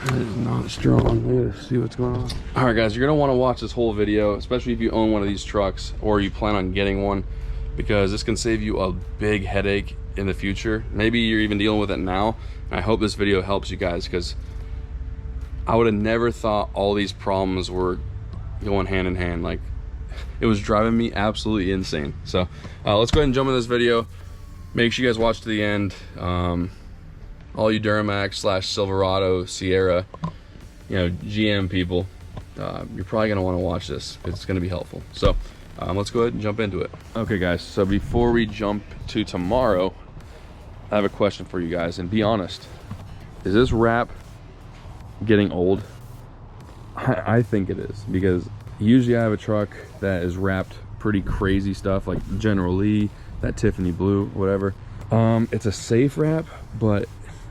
It is not strong. Let's see what's going on. All right, guys, you're gonna want to watch this whole video, especially if you own one of these trucks or you plan on getting one, because this can save you a big headache in the future. Maybe you're even dealing with it now. I hope this video helps you guys, because I would have never thought all these problems were going hand in hand. Like, it was driving me absolutely insane. So let's go ahead and jump in this video. Make sure you guys watch to the end. All you Duramax / Silverado, Sierra, you know, GM people, you're probably gonna want to watch this. It's gonna be helpful. So let's go ahead and jump into it. Okay, guys, so before we jump to tomorrow, I have a question for you guys, and be honest. Is this wrap getting old? I think it is, because usually I have a truck that is wrapped pretty crazy stuff, like General Lee, that Tiffany blue, whatever. It's a safe wrap, but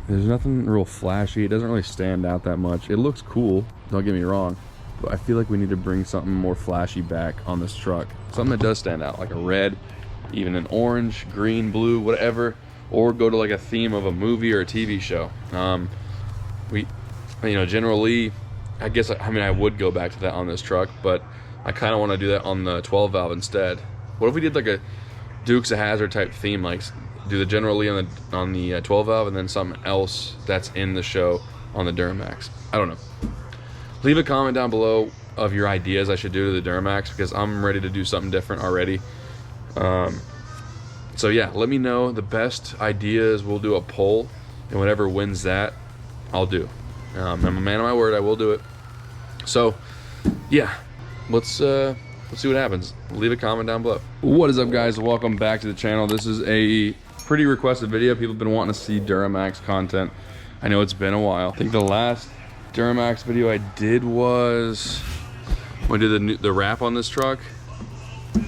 there's nothing real flashy. It doesn't really stand out that much. It looks cool, don't get me wrong, but I feel like we need to bring something more flashy back on this truck. Something that does stand out, like a red, even an orange, green, blue, whatever, or go to like a theme of a movie or a TV show. You know, General Lee, I guess, I mean, I would go back to that on this truck, but I kind of want to do that on the 12 valve instead. What if we did like a Dukes of Hazzard type theme, like do the General Lee on the 12 valve and then something else that's in the show on the Duramax? I don't know. Leave a comment down below of your ideas I should do to the Duramax, because I'm ready to do something different already. So yeah, let me know the best ideas. We'll do a poll, and whatever wins that, I'll do. I'm a man of my word, I will do it. So yeah, let's see what happens. Leave a comment down below. What is up, guys? Welcome back to the channel. This is a pretty requested video. People have been wanting to see Duramax content. I know it's been a while. I think the last Duramax video I did was when I did the wrap on this truck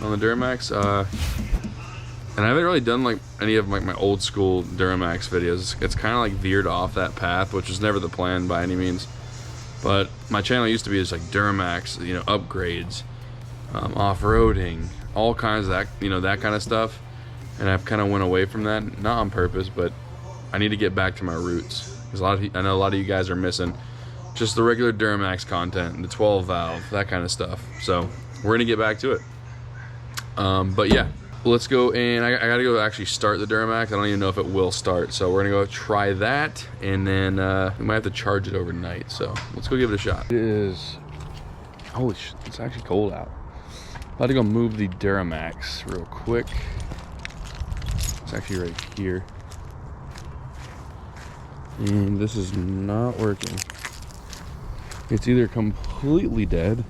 on the Duramax, and I haven't really done like any of like my old school Duramax videos. It's kind of like veered off that path, which was never the plan by any means. But my channel used to be just like Duramax, you know, upgrades, off-roading, all kinds of that, you know, that kind of stuff. And I've kind of went away from that, not on purpose, but I need to get back to my roots. Because I know a lot of you guys are missing just the regular Duramax content, the 12 valve, that kind of stuff. So we're gonna get back to it. But yeah, let's go, and I gotta go actually start the Duramax. I don't even know if it will start, so we're gonna go try that, and then we might have to charge it overnight. So let's go give it a shot. It is, holy shit, it's actually cold out. About to go move the Duramax real quick. It's actually right here, and this is not working. It's either completely dead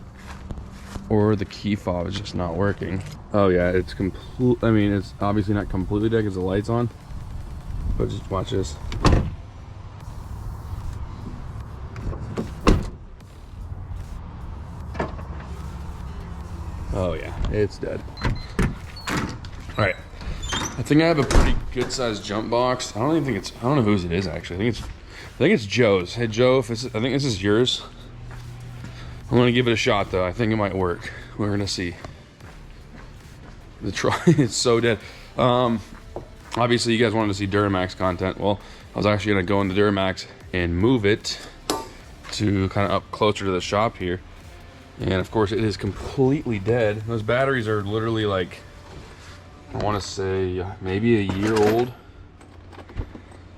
or the key fob is just not working. Oh yeah, it's I mean, it's obviously not completely dead because the light's on, but just watch this. Oh yeah, it's dead. All right, I think I have a pretty good sized jump box. I don't know whose it is actually. I think it's Joe's. Hey Joe, I think this is yours. I'm gonna give it a shot though. I think it might work. We're gonna see. The truck is so dead. Obviously you guys wanted to see Duramax content. Well, I was actually gonna go into Duramax and move it to kind of up closer to the shop here. And of course it is completely dead. Those batteries are literally like, I wanna say maybe a year old.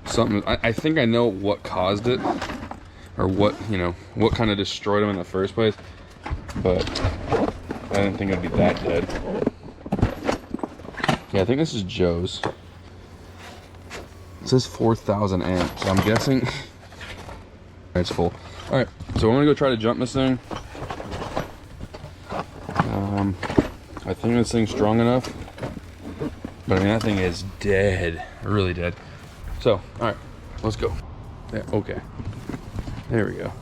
Something, I think I know what caused it, or what, you know, what kind of destroyed them in the first place, but I didn't think it'd be that dead. Yeah, I think this is Joe's. It says 4,000 amps, so I'm guessing it's full. All right, so I'm gonna go try to jump this thing. I think this thing's strong enough, but I mean, that thing is dead, really dead. So, all right, let's go. There, okay. There we go.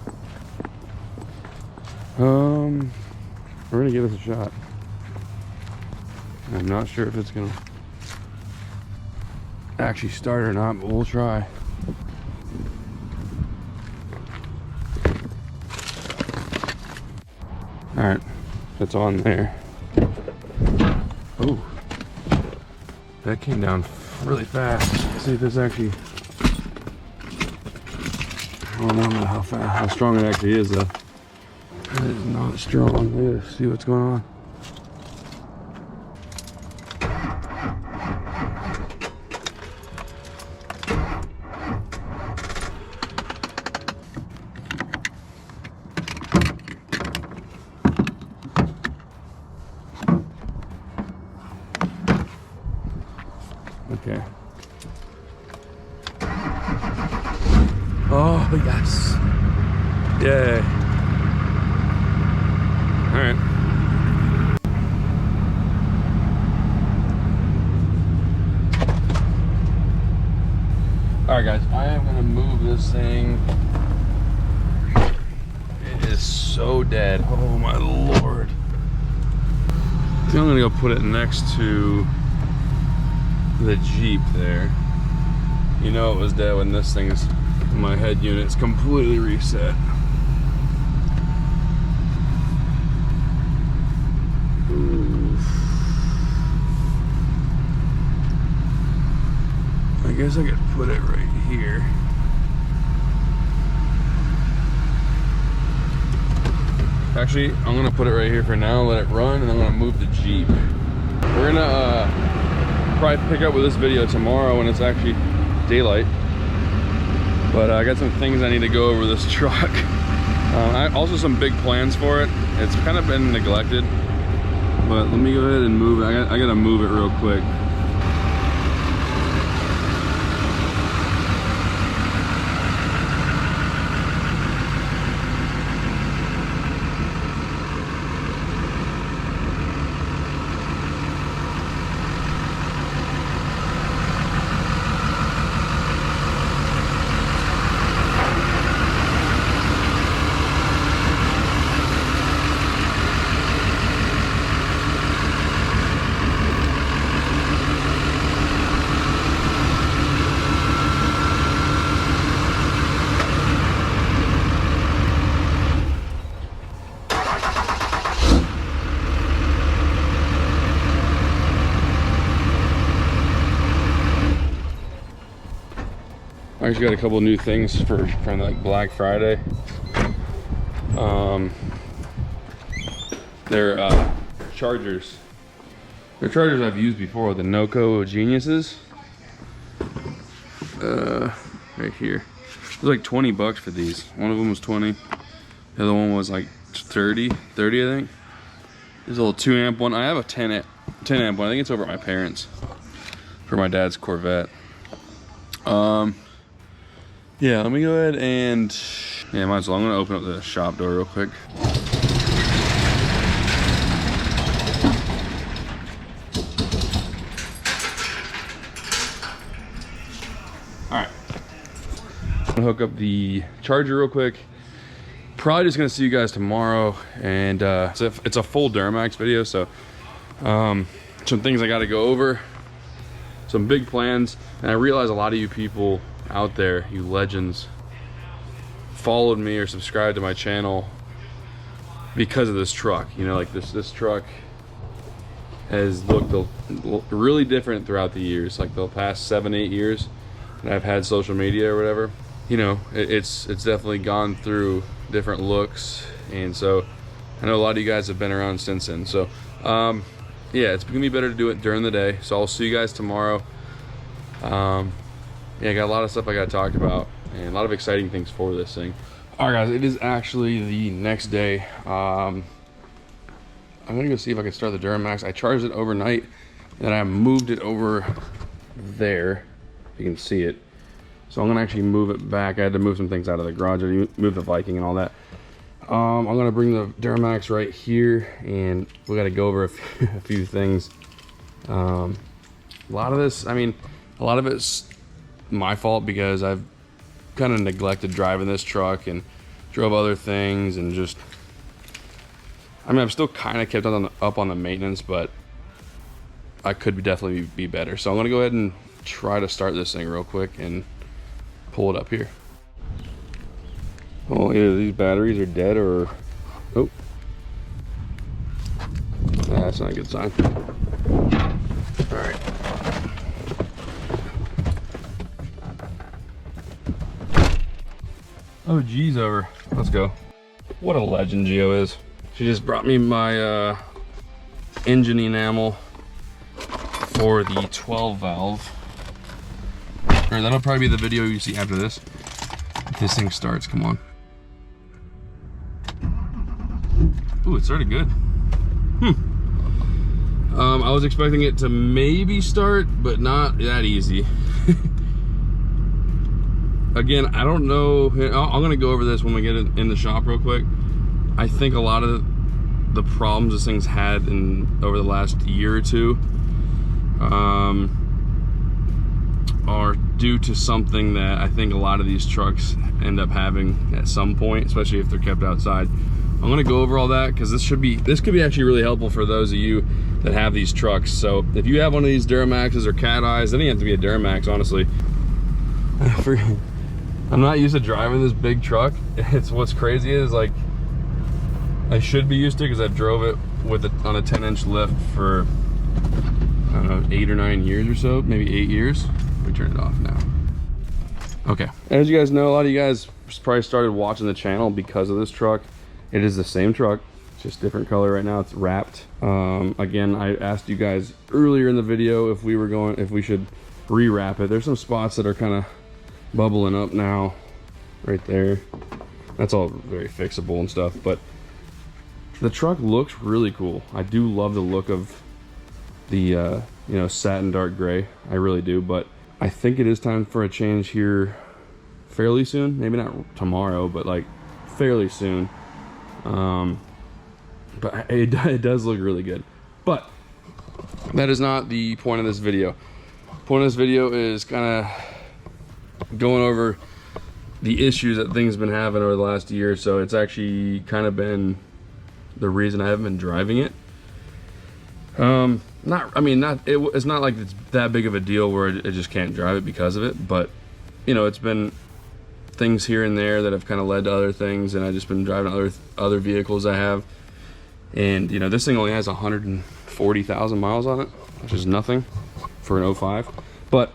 We're gonna give this a shot. I'm not sure if it's gonna actually start or not, but we'll try. All right, it's on there. Oh, that came down really fast. Let's see if this actually, I don't know how strong it actually is though. It is not strong. Let's see what's going on. Okay. Oh, yes. Yay. All right. All right, guys. I am going to move this thing. It is so dead. Oh, my Lord. I think I'm going to go put it next to the Jeep there. You know it was dead when this thing's, my head unit's completely reset. Oof. I guess I could put it right here. Actually, I'm gonna put it right here for now, let it run, and I'm gonna move the Jeep. We're gonna probably pick up with this video tomorrow when it's actually daylight, but I got some things I need to go over this truck. Also some big plans for it. It's kind of been neglected, but let me go ahead and move it. I gotta move it real quick. I actually got a couple new things from like Black Friday. They're chargers. They're chargers I've used before, the Noco Geniuses. Right here. It was like 20 bucks for these. One of them was 20. The other one was like 30 I think. There's a little 2 amp one. I have a 10 amp one. I think it's over at my parents for my dad's Corvette. Yeah, let me go ahead and, yeah, might as well. I'm gonna open up the shop door real quick. All right, I'm gonna hook up the charger real quick. Probably just gonna see you guys tomorrow, and it's a full Duramax video, so some things I gotta go over, some big plans, and I realize a lot of you people out there, you legends, followed me or subscribed to my channel because of this truck. You know, like this truck has looked really different throughout the years, like the past 7-8 years that I've had social media or whatever. You know, it's definitely gone through different looks, and so I know a lot of you guys have been around since then. So yeah, it's gonna be better to do it during the day, so I'll see you guys tomorrow. Yeah, I got a lot of stuff I got to talk about and a lot of exciting things for this thing. All right, guys, it is actually the next day. I'm gonna go see if I can start the Duramax. I charged it overnight, and then I moved it over there, if you can see it. So I'm gonna actually move it back. I had to move some things out of the garage. I moved the Viking and all that. I'm gonna bring the Duramax right here, and we got to go over a few things. A lot of this, I mean, a lot of it's my fault because I've kind of neglected driving this truck and drove other things, and just, I mean, I've still kind of kept up on the maintenance, but I could definitely be better. So I'm gonna go ahead and try to start this thing real quick and pull it up here. Oh, either these batteries are dead or, oh, that's not a good sign. All right. Oh geez, over. Let's go. What a legend Gio is. She just brought me my engine enamel for the 12 valve. Or that'll probably be the video you see after this. If this thing starts, come on. Ooh, it started good. I was expecting it to maybe start, but not that easy. Again, I don't know. I'm gonna go over this when we get in the shop real quick. I think a lot of the problems this thing's had over the last year or two are due to something that I think a lot of these trucks end up having at some point, especially if they're kept outside. I'm gonna go over all that because this could be actually really helpful for those of you that have these trucks. So if you have one of these Duramaxes or Cat Eyes, it doesn't have to be a Duramax, honestly. I'm not used to driving this big truck. It's what's crazy is like I should be used to because I've drove it on a 10-inch lift for I don't know 8 or 9 years or so, maybe 8 years. Let me turn it off now. Okay, as you guys know, a lot of you guys probably started watching the channel because of this truck. It is the same truck, just different color right now. It's wrapped. Again, I asked you guys earlier in the video if we should rewrap it. There's some spots that are kind of bubbling up now, right there. That's all very fixable and stuff, but the truck looks really cool. I do love the look of the you know, satin dark gray. I really do, but I think it is time for a change here fairly soon. Maybe not tomorrow, but like fairly soon. But it does look really good. But that is not the point of this video. The point of this video is kind of going over the issues that things been having over the last year or so. It's actually kind of been the reason I haven't been driving it. It's not like it's that big of a deal where I just can't drive it because of it, but you know, it's been things here and there that have kind of led to other things, and I've just been driving other vehicles I have. And you know, this thing only has 140,000 miles on it, which is nothing for an 05. But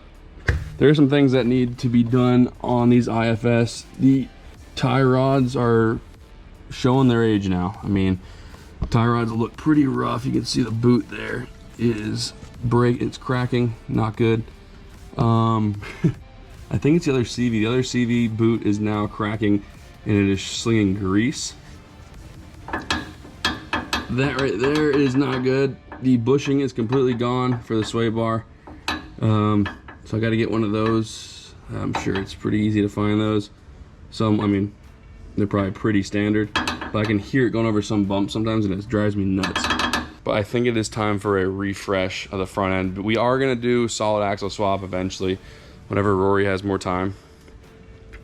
there are some things that need to be done on these IFS. The tie rods are showing their age now. I mean, tie rods look pretty rough. You can see the boot there is it's cracking, not good. I think it's the other CV. The other CV boot is now cracking and it is slinging grease. That right there is not good. The bushing is completely gone for the sway bar. So I got to get one of those. I'm sure it's pretty easy to find those. I mean, they're probably pretty standard, but I can hear it going over some bumps sometimes and it drives me nuts. But I think it is time for a refresh of the front end. We are going to do solid axle swap eventually, whenever Rory has more time.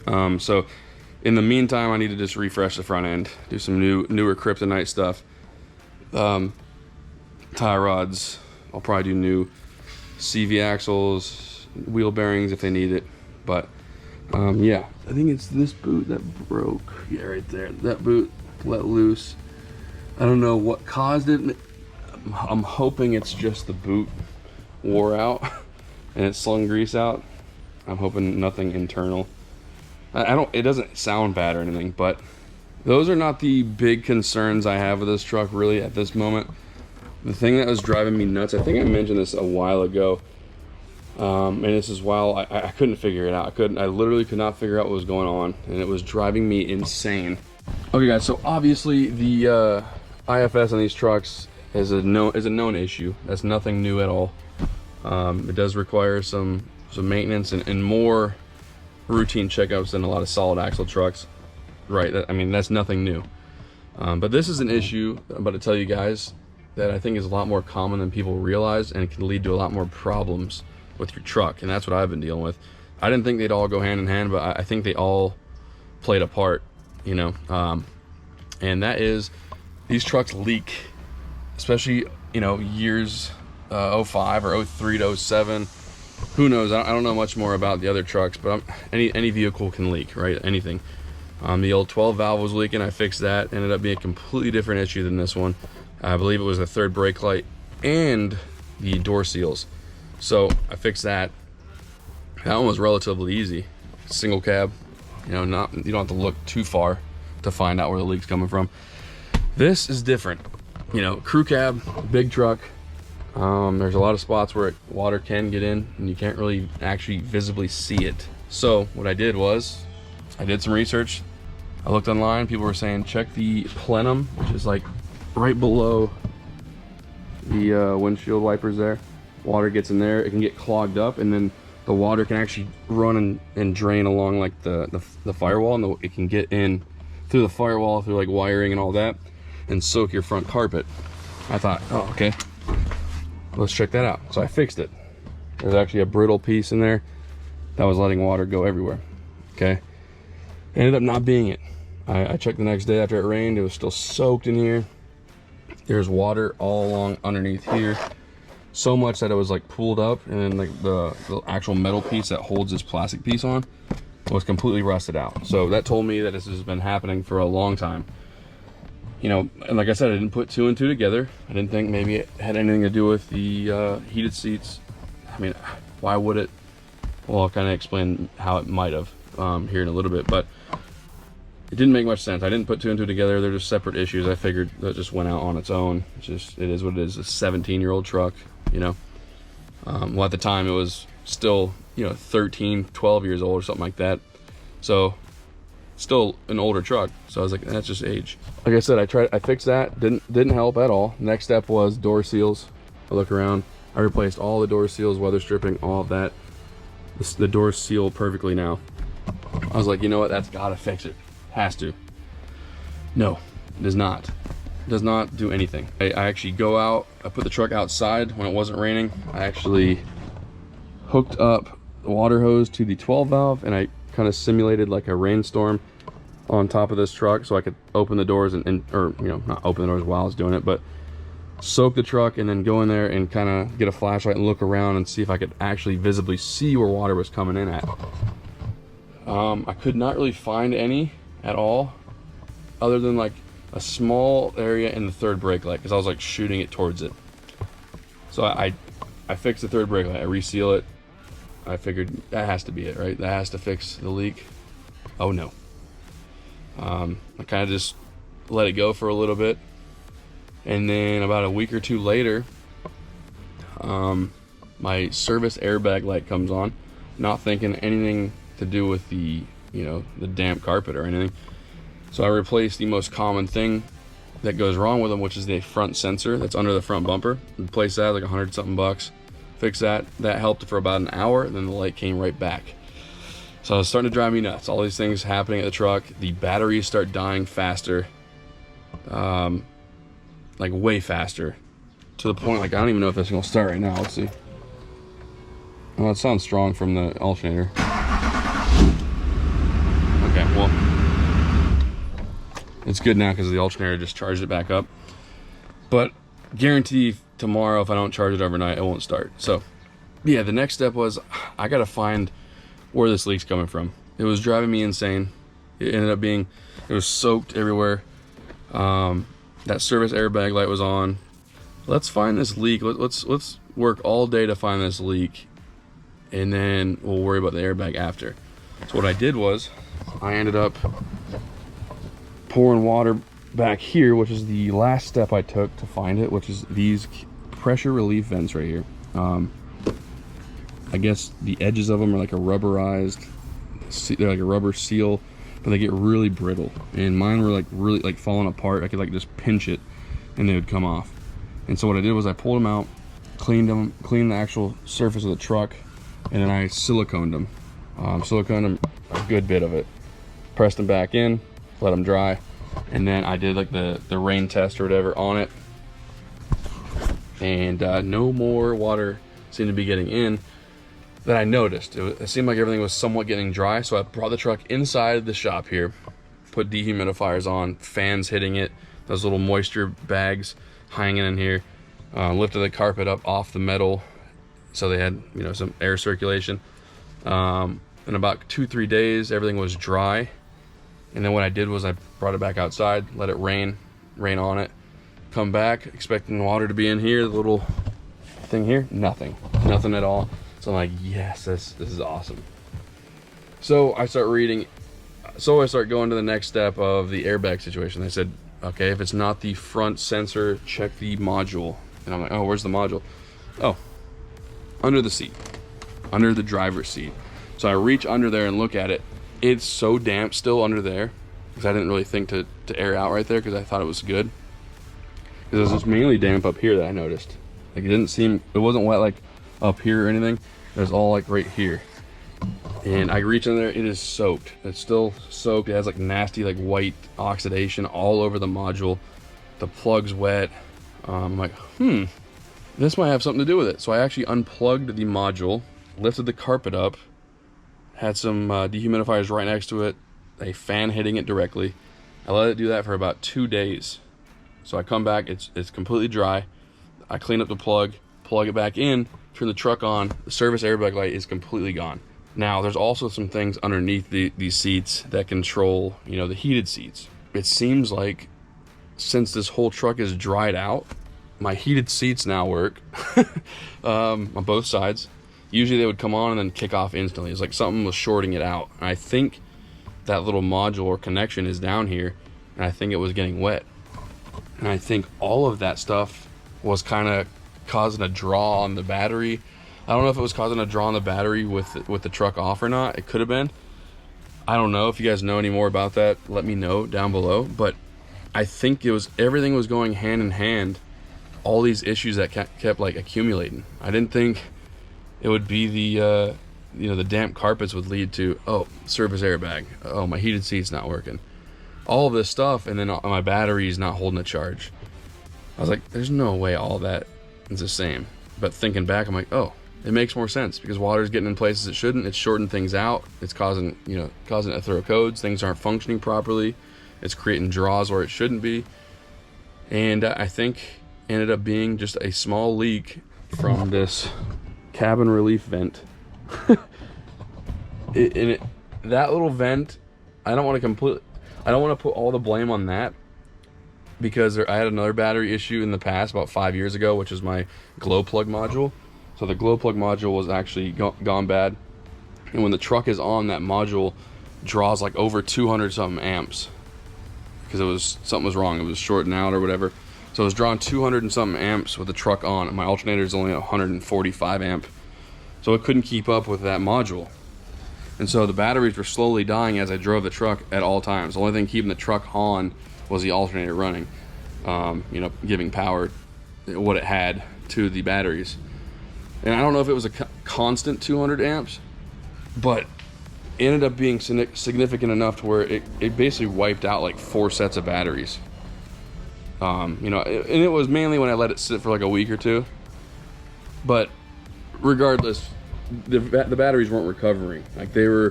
So in the meantime, I need to just refresh the front end, do some newer kryptonite stuff. Tie rods, I'll probably do new CV axles, wheel bearings if they need it. But yeah, I think it's this boot that broke. Yeah, right there. That boot let loose. I don't know what caused it. I'm hoping it's just the boot wore out and it slung grease out. I'm hoping nothing internal. It doesn't sound bad or anything, but those are not the big concerns I have with this truck really at this moment. The thing that was driving me nuts, I think I mentioned this a while ago, and this is while I couldn't figure it out. I literally could not figure out what was going on, and it was driving me insane. Okay guys, so obviously the IFS on these trucks is a known issue. That's nothing new at all. It does require some maintenance and more routine checkups than a lot of solid axle trucks, right? I mean, that's nothing new. But this is an issue I'm about to tell you guys that I think is a lot more common than people realize, and it can lead to a lot more problems with your truck, and that's what I've been dealing with. I didn't think they'd all go hand in hand, but I think they all played a part, you know. And that is, these trucks leak, especially, you know, years 05 or 03 to 07. Who knows? I don't know much more about the other trucks, but any vehicle can leak, right? Anything. The old 12 valve was leaking. I fixed that. Ended up being a completely different issue than this one. I believe it was the third brake light and the door seals. So I fixed that. That one was relatively easy. Single cab, You know, you don't have to look too far to find out where the leak's coming from. This is different. You know, crew cab, big truck. There's a lot of spots where water can get in and you can't really actually visibly see it. So what I did was, I did some research. I looked online, people were saying check the plenum, which is like right below the windshield wipers there. Water gets in there, it can get clogged up, and then the water can actually run and drain along like the firewall, and it can get in through the firewall, through like wiring and all that, and soak your front carpet. I thought, oh, okay, let's check that out. So I fixed it. There's actually a brittle piece in there that was letting water go everywhere. Okay, ended up not being it. I checked the next day after it rained, it was still soaked in here. There's water all along underneath here, so much that it was like pooled up, and then like the actual metal piece that holds this plastic piece on was completely rusted out. So that told me that this has been happening for a long time. You know, and like I said, I didn't put 2 and 2 together. I didn't think maybe it had anything to do with the heated seats. I mean, why would it? Well, I'll kind of explain how it might have here in a little bit, but it didn't make much sense. I didn't put 2 and 2 together. They're just separate issues. I figured that just went out on its own. It's just, it is what it is. A 17-year-old truck, you know. Well, at the time it was still, you know, 13, 12 years old or something like that. So still an older truck. So I was like, that's just age. Like I said, I fixed that. Didn't help at all. Next step was door seals. I look around. I replaced all the door seals, weather stripping, all of that. The doors seal perfectly now. I was like, you know what? That's gotta fix it. Has to. No, it does not. It does not do anything. I actually go out, I put the truck outside when it wasn't raining. I actually hooked up the water hose to the 12 valve, and I kind of simulated like a rainstorm on top of this truck so I could open the doors or, you know, not open the doors while I was doing it, but soak the truck and then go in there and kind of get a flashlight and look around and see if I could actually visibly see where water was coming in at. I could not really find any at all, other than like a small area in the third brake light, because I was like shooting it towards it. So I fixed the third brake light, I reseal it. I figured that has to be it, right? That has to fix the leak. Oh no. I kind of just let it go for a little bit, and then about a week or 2 later, my service airbag light comes on, not thinking anything to do with the, you know, the damp carpet or anything. So I replaced the most common thing that goes wrong with them, which is the front sensor that's under the front bumper. Replaced that, like $100 something bucks. Fixed that. That helped for about an hour, and then the light came right back. So it was starting to drive me nuts. All these things happening at the truck. The batteries start dying faster, like way faster, to the point like I don't even know if it's gonna start right now. Let's see. Well, it sounds strong from the alternator. Okay, well, it's good now because the alternator just charged it back up. But guarantee tomorrow, if I don't charge it overnight, it won't start. So yeah, the next step was I gotta find where this leak's coming from. It was driving me insane. It ended up being, it was soaked everywhere. That service airbag light was on. Let's find this leak. Let's work all day to find this leak, and then we'll worry about the airbag after. So what I did was I ended up pouring water back here, which is the last step I took to find it, which is these pressure relief vents right here. I guess the edges of them are like a rubberized, they're like a rubber seal, but they get really brittle, and mine were like really like falling apart. I could like just pinch it and they would come off. And so what I did was I pulled them out, cleaned the actual surface of the truck, and then I siliconed them. Siliconed them a good bit of it, pressed them back in, let them dry, and then I did like the rain test or whatever on it, and no more water seemed to be getting in that I noticed. It seemed like everything was somewhat getting dry, so I brought the truck inside the shop here, put dehumidifiers on, fans hitting it, those little moisture bags hanging in here, lifted the carpet up off the metal so they had, you know, some air circulation. In about 2-3 days, everything was dry. And then what I did was I brought it back outside, let it rain on it, come back expecting water to be in here, the little thing here, nothing at all. So I'm like, yes, this is awesome. So I start reading So I start going to the next step of the airbag situation. I said, okay, if it's not the front sensor, check the module. And I'm like, oh, where's the module? Oh, under the seat, under the driver's seat. So I reach under there and look at it. It's so damp still under there, because I didn't really think to air out right there, because I thought it was good. Because it was just mainly damp up here that I noticed. Like it wasn't wet like up here or anything. It was all like right here. And I reach in there, it is soaked. It's still soaked. It has like nasty like white oxidation all over the module. The plug's wet. I'm like, this might have something to do with it. So I actually unplugged the module, lifted the carpet up, had some dehumidifiers right next to it, a fan hitting it directly. I let it do that for about 2 days. So I come back, it's completely dry. I clean up the plug it back in, turn the truck on, the service airbag light is completely gone. Now, there's also some things underneath these seats that control, you know, the heated seats. It seems like since this whole truck is dried out, my heated seats now work on both sides. Usually they would come on and then kick off instantly. It's like something was shorting it out. And I think that little module or connection is down here, and I think it was getting wet. And I think all of that stuff was kind of causing a draw on the battery. I don't know if it was causing a draw on the battery with the truck off or not. It could have been. I don't know. If you guys know any more about that, let me know down below. But I think everything was going hand in hand. All these issues that kept like accumulating. I didn't think it would be the the damp carpets would lead to, oh, service airbag. Oh, my heated seat's not working. All of this stuff, and then my battery's not holding a charge. I was like, there's no way all that is the same. But thinking back, I'm like, oh, it makes more sense, because water's getting in places it shouldn't. It's shorting things out. It's causing it to throw codes. Things aren't functioning properly. It's creating draws where it shouldn't be. And I think ended up being just a small leak from this cabin relief vent. That little vent, I don't want to put all the blame on that, because I had another battery issue in the past about 5 years ago, which is my glow plug module. So the glow plug module was actually gone bad, and when the truck is on, that module draws like over 200 something amps, because something was wrong. It was shorting out or whatever. So it was drawing 200 and something amps with the truck on, and my alternator is only 145 amp. So it couldn't keep up with that module. And so the batteries were slowly dying as I drove the truck at all times. The only thing keeping the truck on was the alternator running, giving power, what it had, to the batteries. And I don't know if it was a constant 200 amps, but it ended up being significant enough to where it basically wiped out like 4 sets of batteries. And it was mainly when I let it sit for like a week or two. But regardless, the batteries weren't recovering. Like they were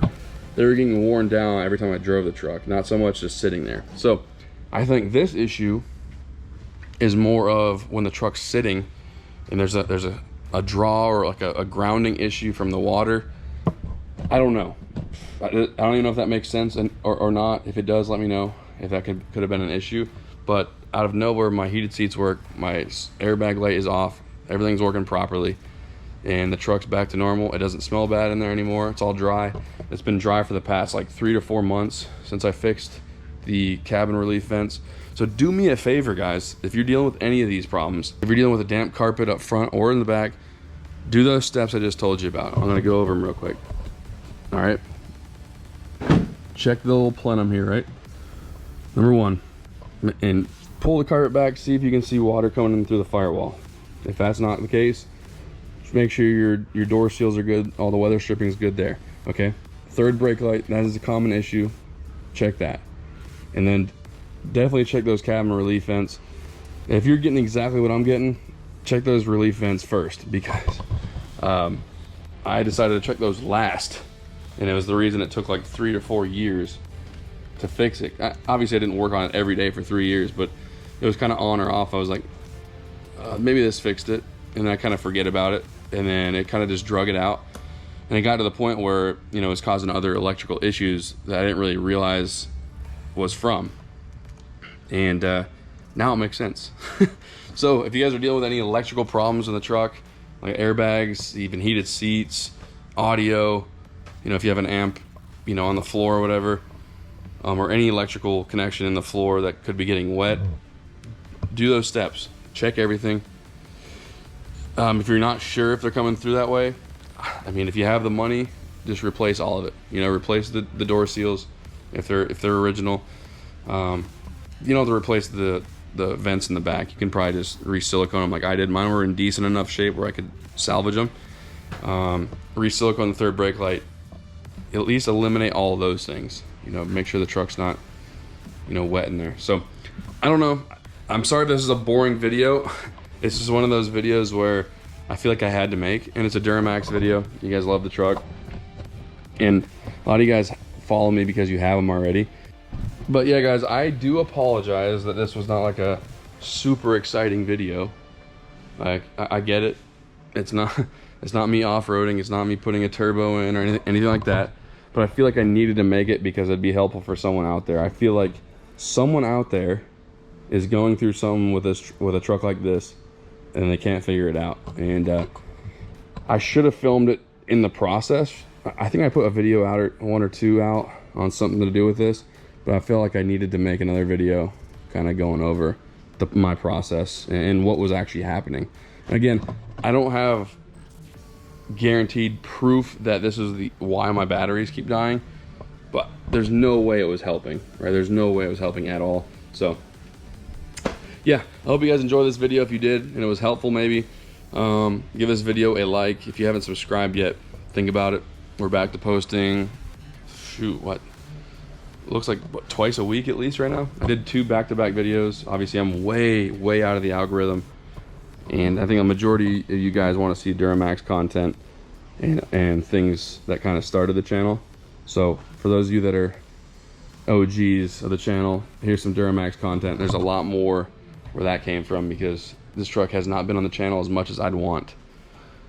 getting worn down every time I drove the truck, not so much just sitting there. So I think this issue is more of when the truck's sitting and there's a draw or like a grounding issue from the water. I don't know. I don't even know if that makes sense or not. If it does, let me know if that could have been an issue. But out of nowhere, my heated seats work, my airbag light is off, everything's working properly, and the truck's back to normal. It doesn't smell bad in there anymore. It's all dry. It's been dry for the past like 3 to 4 months since I fixed the cabin relief vents. So do me a favor, guys, if you're dealing with any of these problems, if you're dealing with a damp carpet up front or in the back, do those steps I just told you about. I'm gonna go over them real quick. All right. Check the little plenum here, right? Number 1, and pull the carpet back, see if you can see water coming in through the firewall. If that's not the case, just make sure your door seals are good, all the weather stripping is good there, okay? Third brake light, that is a common issue. Check that. And then definitely check those cabin relief vents. If you're getting exactly what I'm getting, check those relief vents first, because I decided to check those last, and it was the reason it took like 3 to 4 years to fix it. Obviously I didn't work on it every day for 3 years, but it was kind of on or off. I was like, maybe this fixed it, and then I kind of forget about it, and then it kind of just drug it out, and it got to the point where it was causing other electrical issues that I didn't really realize was from. And now it makes sense. So if you guys are dealing with any electrical problems in the truck, like airbags, even heated seats, audio, if you have an amp on the floor or whatever, or any electrical connection in the floor that could be getting wet, do those steps. Check everything. If you're not sure if they're coming through that way, I mean, if you have the money, just replace all of it. You know, replace the door seals if they're original. You don't have to replace the vents in the back. You can probably just re-silicone them like I did. Mine were in decent enough shape where I could salvage them. Re-silicone the third brake light. At least eliminate all of those things. You know, make sure the truck's not, you know, wet in there. So, I don't know. I'm sorry if this is a boring video. It's just one of those videos where I feel like I had to make, and it's a Duramax video. You guys love the truck, and a lot of you guys follow me because you have them already. But yeah, guys, I do apologize that this was not like a super exciting video. Like, I get it. It's not me off-roading. It's not me putting a turbo in or anything like that. But I feel like I needed to make it because it'd be helpful for someone out there. I feel like someone out there is going through something with a truck like this, and they can't figure it out. And I should have filmed it in the process. I think I put a video out, or one or two out, on something to do with this, but I feel like I needed to make another video kind of going over my process and what was actually happening. And again, I don't have guaranteed proof that this is why my batteries keep dying, but there's no way it was helping, right? There's no way it was helping at all. So yeah, I hope you guys enjoyed this video. If you did and it was helpful, maybe give this video a like. If you haven't subscribed yet, think about it. We're back to posting, shoot, what? It looks like, what, twice a week at least right now? I did 2 back-to-back videos. Obviously, I'm way out of the algorithm. And I think a majority of you guys want to see Duramax content and things that kind of started the channel. So for those of you that are OGs of the channel, here's some Duramax content. There's a lot more where that came from because this truck has not been on the channel as much as I'd want.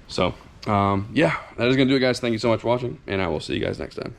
So yeah, that is gonna do it, guys. Thank you so much for watching, and I will see you guys next time.